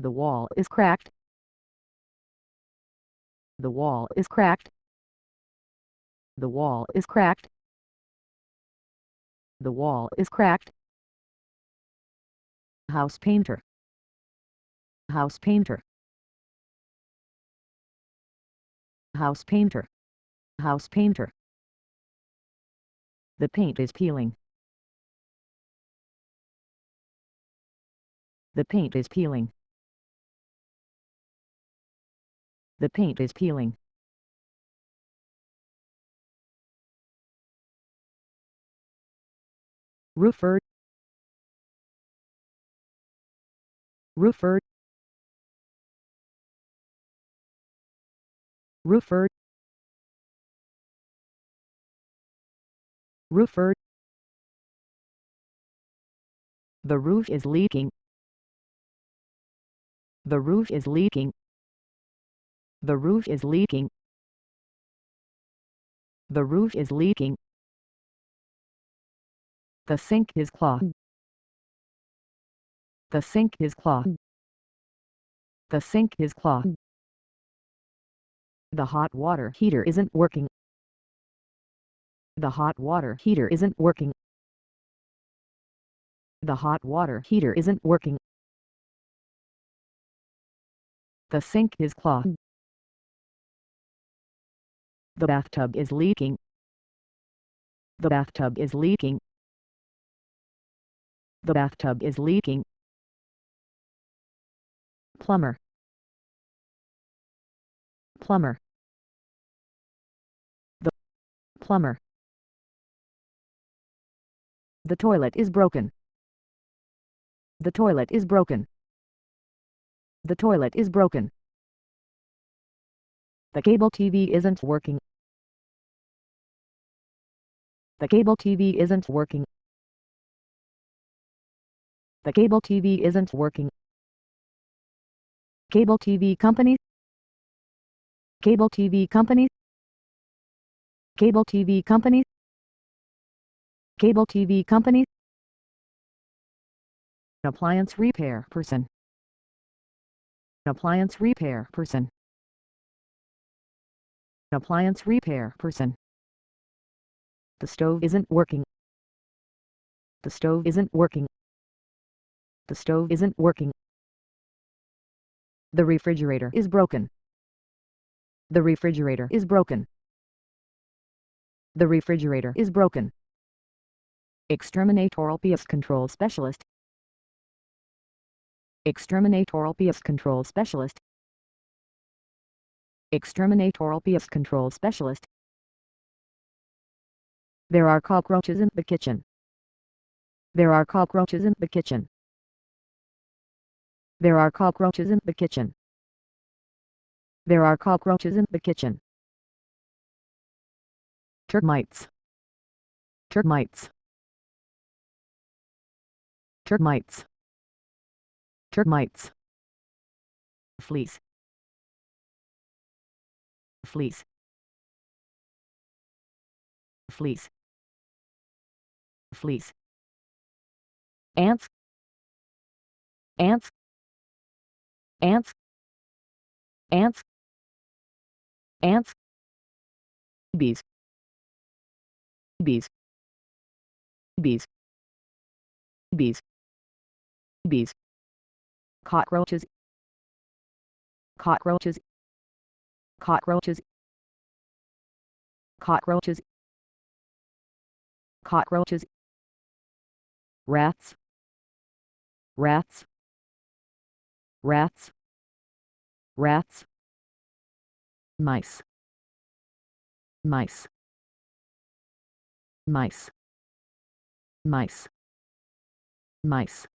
The wall is cracked. The wall is cracked. The wall is cracked. The wall is cracked. House painter. House painter. House painter. House painter. The paint is peeling. The paint is peeling. The paint is peeling. Roofer. Roofer. Roofer. Roofer. The roof is leaking. The roof is leaking. The roof is leaking. The roof is leaking. The sink is clogged. The sink is clogged. The sink is clogged. The hot water heater isn't working. The hot water heater isn't working. The hot water heater isn't working. The sink is clogged. The bathtub is leaking. The bathtub is leaking. The bathtub is leaking. Plumber. Plumber. The plumber. The toilet is broken. The toilet is broken. The toilet is broken. The cable TV isn't working. The cable TV isn't working. The cable TV isn't working. Cable TV company. Cable TV company. Cable TV company. Cable TV company. Appliance repair person. Appliance repair person. Appliance repair person. The stove isn't working. The stove isn't working. The stove isn't working. The refrigerator is broken. The refrigerator is broken. The refrigerator is broken. Exterminatorial pest control specialist. Exterminatorial pest control specialist. Exterminatorial pest control specialist. There are cockroaches in the kitchen. There are cockroaches in the kitchen. There are cockroaches in the kitchen. There are cockroaches in the kitchen. Termites. Termites. Termites. Termites. Fleas. Fleas. Fleas. Fleas. Ants. Ants. Ants. Ants. Ants. Bees. Bees. Bees. Bees. Bees. Cockroaches. Cockroaches. Cockroaches. Cockroaches. Cockroaches. Rats. Rats. Rats. Rats. Mice. Mice. Mice. Mice. Mice.